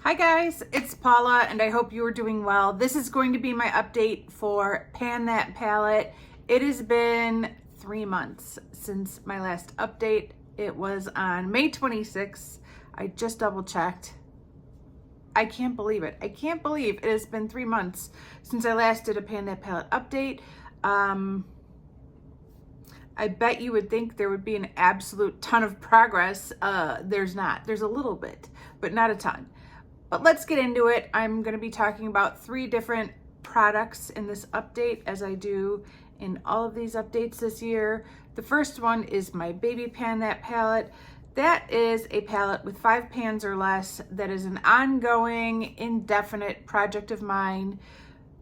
Hi guys, it's Paula and I hope you are doing well. This is going to be my update for Pan That palette. It has been 3 months since my last update. It was on May 26th. I just double checked. I can't believe it. I can't believe it has been 3 months since I last did a Pan That palette update. I bet you would think there would be an absolute ton of progress. There's not. There's a little bit, but not a ton. But let's get into it. I'm going to be talking about 3 different products in this update, as I do in all of these updates this year. The first one is my Baby Pan That palette. That is a palette with 5 pans or less. That is an ongoing, indefinite project of mine.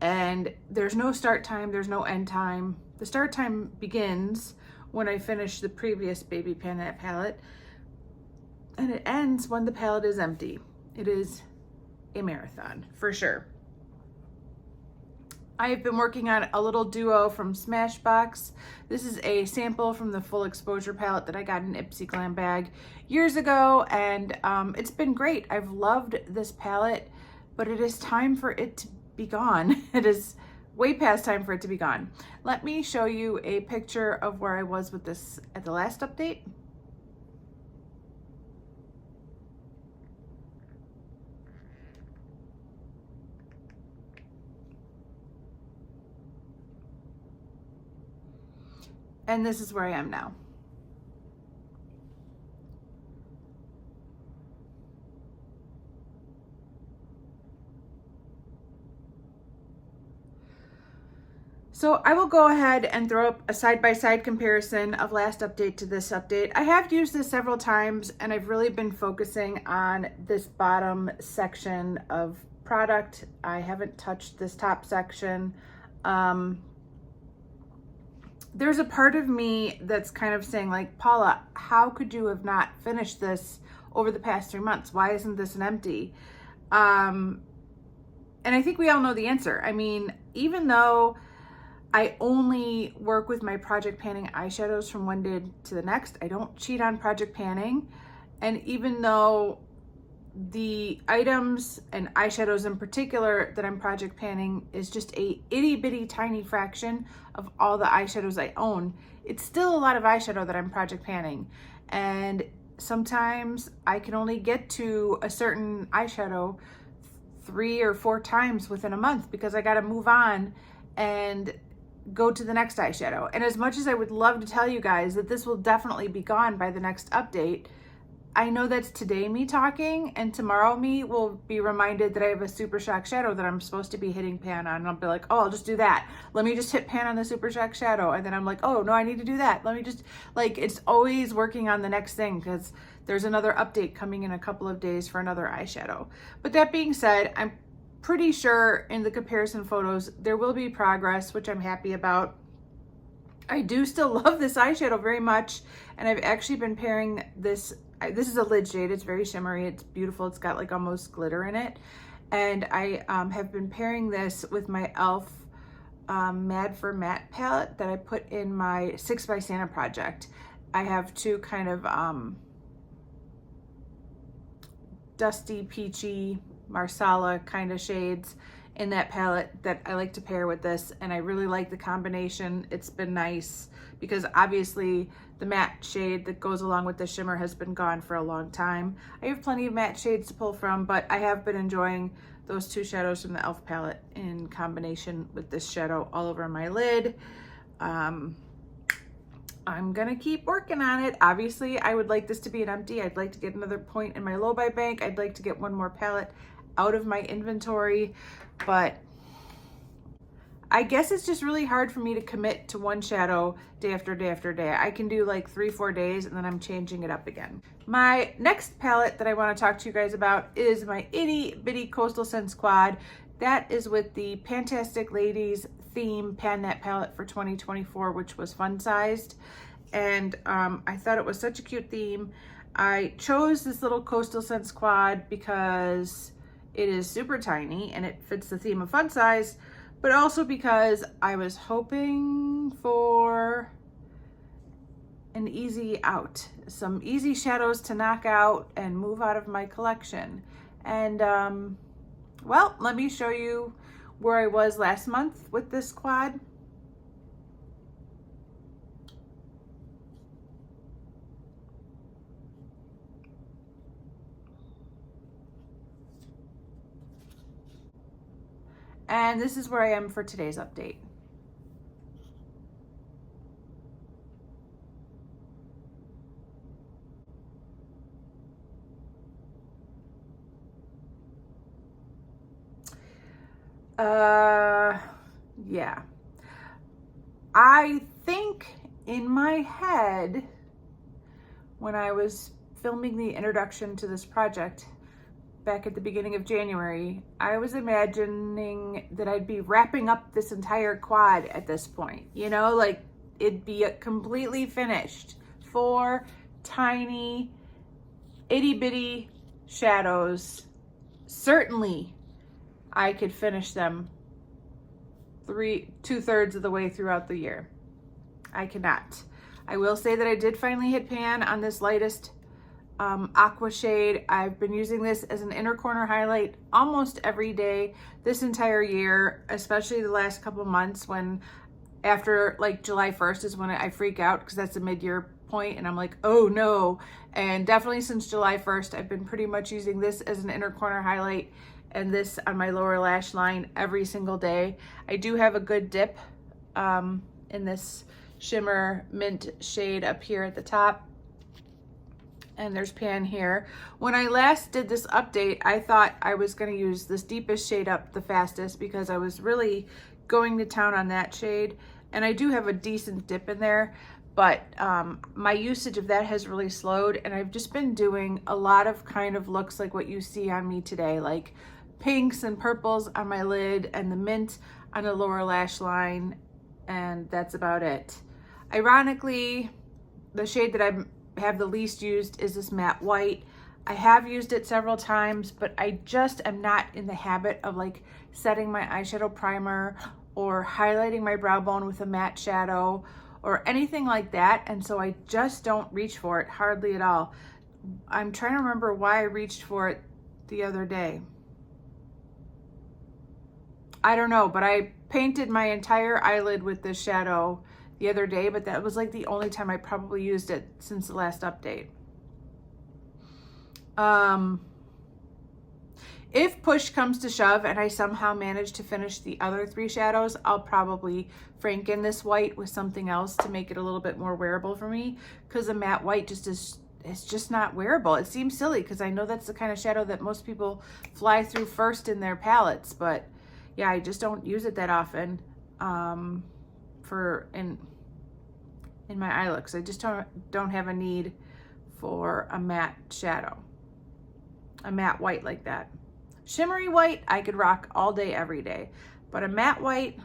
And there's no start time, there's no end time. The start time begins when I finish the previous Baby Pan That palette. And it ends when the palette is empty. It is a marathon for sure. I have been working on a little duo from Smashbox. This is a sample from the Full Exposure palette that I got in an Ipsy Glam bag years ago, and it's been great. I've loved this palette, but it is time for it to be gone. It is way past time for it to be gone. Let me show you a picture of where I was with this at the last update. And this is where I am now. So I will go ahead and throw up a side-by-side comparison of last update to this update. I have used this several times and I've really been focusing on this bottom section of product. I haven't touched this top section. There's a part of me that's kind of saying, like, Paula, how could you have not finished this over the past 3 months? Why isn't this an empty? And I think we all know the answer. I mean, even though I only work with my project panning eyeshadows from one day to the next, I don't cheat on project panning. And even though the items and eyeshadows in particular that I'm project panning is just a itty bitty tiny fraction of all the eyeshadows I own, it's still a lot of eyeshadow that I'm project panning. And sometimes I can only get to a certain eyeshadow 3 or 4 times within a month because I got to move on and go to the next eyeshadow. And as much as I would love to tell you guys that this will definitely be gone by the next update, I know that's today me talking, and tomorrow me will be reminded that I have a Super Shock shadow that I'm supposed to be hitting pan on, and I'll be like, oh, I'll just do that. Let me just hit pan on the Super Shock shadow. And then I'm like, oh no, I need to do that. Let me just, like, it's always working on the next thing because there's another update coming in a couple of days for another eyeshadow. But that being said, I'm pretty sure in the comparison photos there will be progress, which I'm happy about. I do still love this eyeshadow very much, and I've actually been pairing this. This is a lid shade. It's very shimmery. It's beautiful. It's got like almost glitter in it. And I have been pairing this with my e.l.f. Mad for Matte palette that I put in my 6 by Santa project. I have 2 kind of dusty, peachy, marsala kind of shades in that palette that I like to pair with this, and I really like the combination. It's been nice because obviously the matte shade that goes along with the shimmer has been gone for a long time. I have plenty of matte shades to pull from, but I have been enjoying those 2 shadows from the e.l.f. palette in combination with this shadow all over my lid. I'm gonna keep working on it. Obviously, I would like this to be an empty. I'd like to get another point in my low buy bank. I'd like to get one more palette out of my inventory, but I guess it's just really hard for me to commit to one shadow day after day after day. I can do like 3-4 days and then I'm changing it up again. My next palette that I want to talk to you guys about is my itty bitty Coastal Scents quad. That is with the PANtastic Ladies theme Pan That palette for 2024, which was fun sized. And I thought it was such a cute theme. I chose this little Coastal Scents quad because it is super tiny and it fits the theme of fun size, but also because I was hoping for an easy out, some easy shadows to knock out and move out of my collection. And well, let me show you where I was last month with this quad. And this is where I am for today's update. Yeah. I think in my head, when I was filming the introduction to this project back at the beginning of January, I was imagining that I'd be wrapping up this entire quad at this point, you know, like it'd be completely finished. 4 tiny itty bitty shadows. Certainly I could finish them 2/3 of the way throughout the year. I cannot. I will say that I did finally hit pan on this lightest aqua shade. I've been using this as an inner corner highlight almost every day this entire year, especially the last couple months, when after like July 1st is when I freak out, because that's a mid-year point and I'm like, oh no. And definitely since July 1st, I've been pretty much using this as an inner corner highlight and this on my lower lash line every single day. I do have a good dip in this shimmer mint shade up here at the top. And there's pan here. When I last did this update, I thought I was going to use this deepest shade up the fastest because I was really going to town on that shade. And I do have a decent dip in there, but my usage of that has really slowed. And I've just been doing a lot of kind of looks like what you see on me today, like pinks and purples on my lid and the mint on the lower lash line. And that's about it. Ironically, the shade that I have the least used is this matte white. I have used it several times, but I just am not in the habit of like setting my eyeshadow primer or highlighting my brow bone with a matte shadow or anything like that. And so I just don't reach for it hardly at all. I'm trying to remember why I reached for it the other day. I don't know, but I painted my entire eyelid with this shadow the other day, but that was like the only time I probably used it since the last update. If push comes to shove and I somehow manage to finish the other 3 shadows, I'll probably frank in this white with something else to make it a little bit more wearable for me, because a matte white just is, it's just not wearable. It seems silly because I know that's the kind of shadow that most people fly through first in their palettes, but yeah, I just don't use it that often in my eye looks. I just don't have a need for a matte shadow, a matte white like that. Shimmery white, I could rock all day, every day, but a matte white,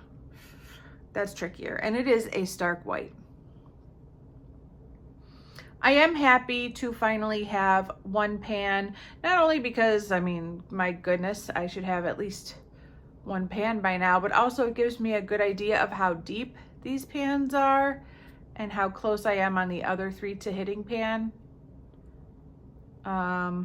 that's trickier, and it is a stark white. I am happy to finally have one pan, not only because, I mean, my goodness, I should have at least one pan by now, but also it gives me a good idea of how deep these pans are and how close I am on the other 3 to hitting pan. I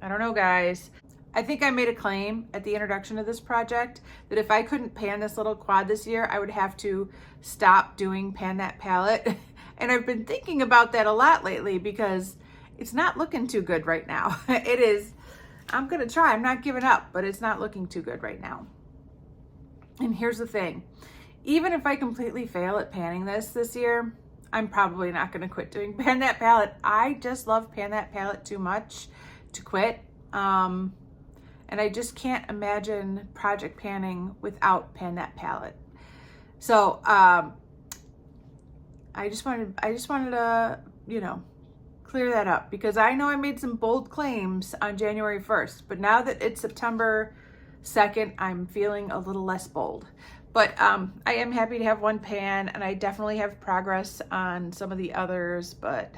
don't know, guys. I think I made a claim at the introduction of this project that if I couldn't pan this little quad this year, I would have to stop doing Pan That Palette. And I've been thinking about that a lot lately because it's not looking too good right now. It is. I'm gonna try, I'm not giving up, but it's not looking too good right now. And here's the thing, even if I completely fail at panning this year, I'm probably not gonna quit doing Pan That Palette. I just love Pan That Palette too much to quit. And I just can't imagine project panning without Pan That Palette. So I just wanted to, you know, clear that up, because I know I made some bold claims on January 1st, but now that it's September 2nd, I'm feeling a little less bold. But I am happy to have one pan, and I definitely have progress on some of the others, but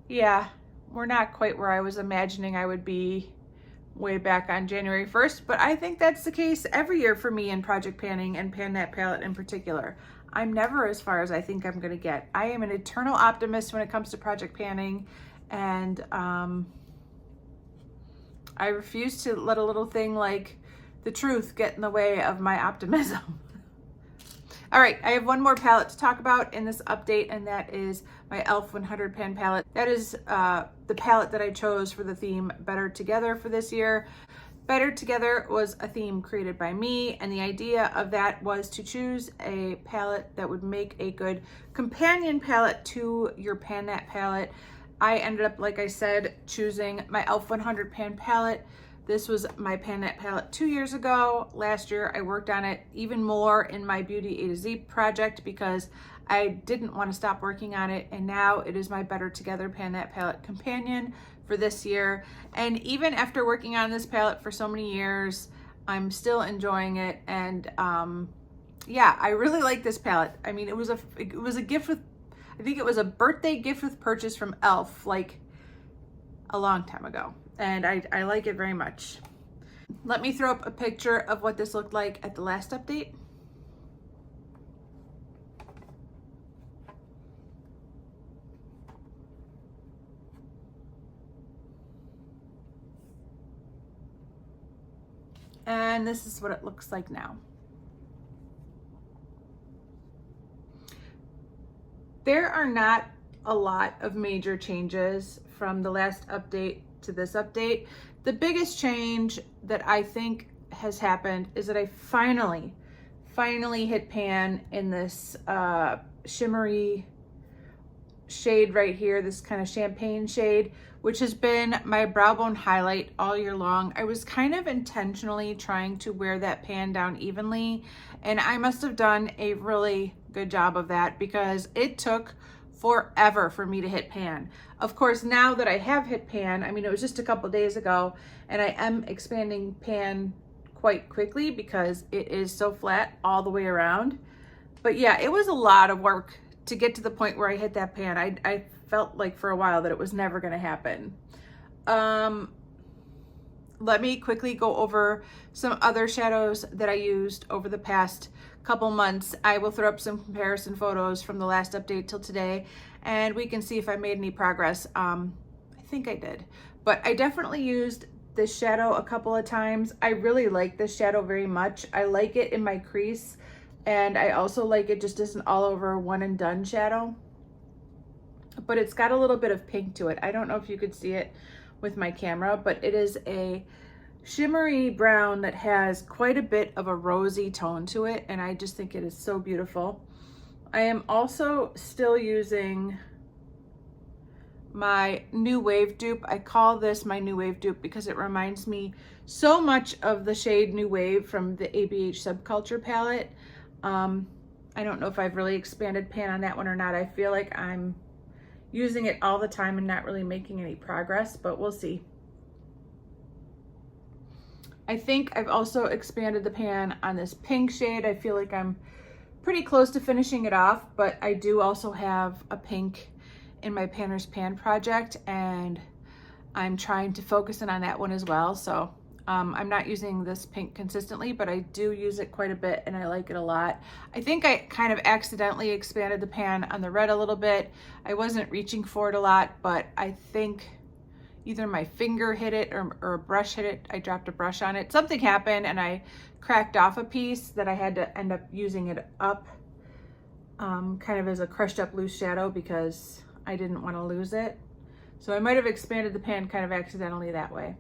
yeah, we're not quite where I was imagining I would be way back on January 1st, but I think that's the case every year for me in project panning and Pan That Palette in particular. I'm never as far as I think I'm gonna get. I am an eternal optimist when it comes to project panning, and I refuse to let a little thing like the truth get in the way of my optimism. All right, I have one more palette to talk about in this update, and that is my e.l.f. 100 pan palette. That is the palette that I chose for the theme Better Together for this year. Better Together was a theme created by me, and the idea of that was to choose a palette that would make a good companion palette to your PanNat palette. I ended up, like I said, choosing my e.l.f. 100 pan palette. This was my PanNat palette 2 years ago. Last year, I worked on it even more in my Beauty A to Z project because I didn't want to stop working on it. And now it is my Better Together PanNat palette companion for this year. And even after working on this palette for so many years, I'm still enjoying it. And yeah, I really like this palette. I mean, it was a gift with, I think it was a birthday gift with purchase from e.l.f. like a long time ago. And I like it very much. Let me throw up a picture of what this looked like at the last update. And this is what it looks like now. There are not a lot of major changes from the last update to this update. The biggest change that I think has happened is that I finally hit pan in this shimmery shade right here, this kind of champagne shade, which has been my brow bone highlight all year long. I was kind of intentionally trying to wear that pan down evenly, and I must have done a really good job of that because it took forever for me to hit pan. Of course, now that I have hit pan, I mean, it was just a couple days ago, and I am expanding pan quite quickly because it is so flat all the way around. But yeah, it was a lot of work to get to the point where I hit that pan. I felt like for a while that it was never gonna happen. Let me quickly go over some other shadows that I used over the past couple months. I will throw up some comparison photos from the last update till today, and we can see if I made any progress. I think I did, but I definitely used this shadow a couple of times. I really like this shadow very much. I like it in my crease, and I also like it just as an all over one and done shadow, but it's got a little bit of pink to it. I don't know if you could see it with my camera, but it is a shimmery brown that has quite a bit of a rosy tone to it, and I just think it is so beautiful. I am also still using my New Wave dupe. I call this my New Wave dupe because it reminds me so much of the shade New Wave from the ABH Subculture palette. I don't know if I've really expanded pan on that one or not. I feel like I'm using it all the time and not really making any progress, but we'll see. I think I've also expanded the pan on this pink shade. I feel like I'm pretty close to finishing it off, but I do also have a pink in my Panner's Pan project, and I'm trying to focus in on that one as well. So I'm not using this pink consistently, but I do use it quite a bit and I like it a lot. I think I kind of accidentally expanded the pan on the red a little bit. I wasn't reaching for it a lot, but I think either my finger hit it or a brush hit it. I dropped a brush on it. Something happened and I cracked off a piece that I had to end up using it up kind of as a crushed up loose shadow because I didn't want to lose it. So I might have expanded the pan kind of accidentally that way.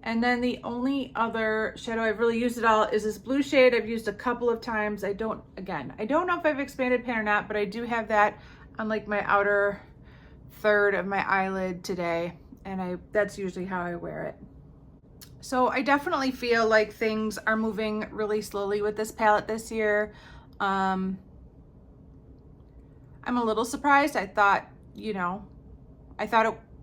And then the only other shadow I've really used at all is this blue shade. I've used a couple of times. I don't know if I've expanded pan or not, but I do have that on like my outer third of my eyelid today. And that's usually how I wear it. So I definitely feel like things are moving really slowly with this palette this year. I'm a little surprised. I thought,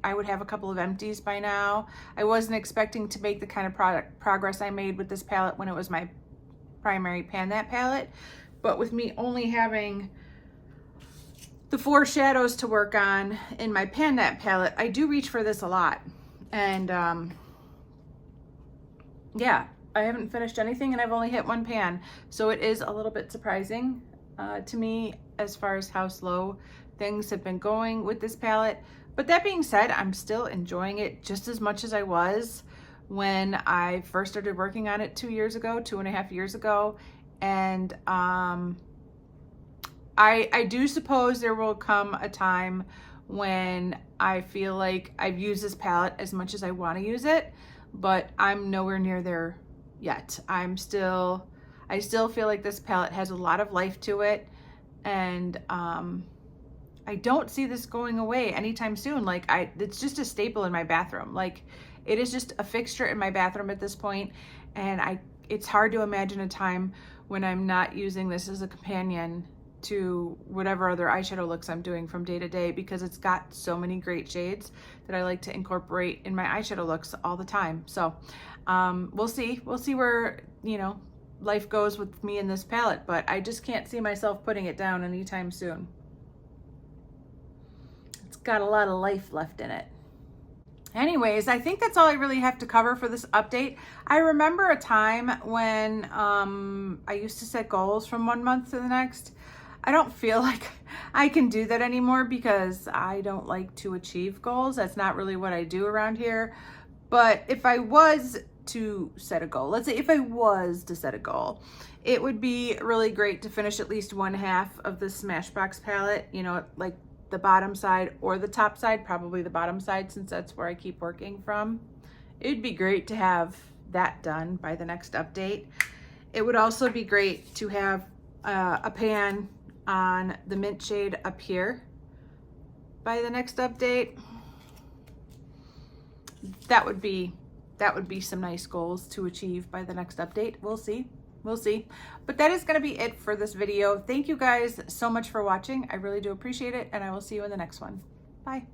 I would have a couple of empties by now. I wasn't expecting to make the kind of progress I made with this palette when it was my primary PanNat palette. But with me only having the 4 shadows to work on in my PanNat palette, I do reach for this a lot. And yeah, I haven't finished anything and I've only hit 1 pan. So it is a little bit surprising to me as far as how slow things have been going with this palette. But that being said, I'm still enjoying it just as much as I was when I first started working on it 2.5 years ago. And I do suppose there will come a time when I feel like I've used this palette as much as I want to use it, but I'm nowhere near there yet. I still feel like this palette has a lot of life to it, and I don't see this going away anytime soon. Like it's just a staple in my bathroom. Like it is just a fixture in my bathroom at this point, and it's hard to imagine a time when I'm not using this as a companion to whatever other eyeshadow looks I'm doing from day to day, because it's got so many great shades that I like to incorporate in my eyeshadow looks all the time. So we'll see where, you know, life goes with me in this palette, but I just can't see myself putting it down anytime soon. It's got a lot of life left in it. Anyways, I think that's all I really have to cover for this update. I remember a time when I used to set goals from one month to the next. I don't feel like I can do that anymore because I don't like to achieve goals. That's not really what I do around here. But if I was to set a goal, let's say if I was to set a goal, it would be really great to finish at least one half of the Smashbox palette, you know, like the bottom side or the top side, probably the bottom side since that's where I keep working from. It'd be great to have that done by the next update. It would also be great to have a pan on the mint shade up here by the next update. That would be some nice goals to achieve by the next update. We'll see. But that is going to be it for this video. Thank you guys so much for watching. I really do appreciate it, and I will see you in the next one. Bye.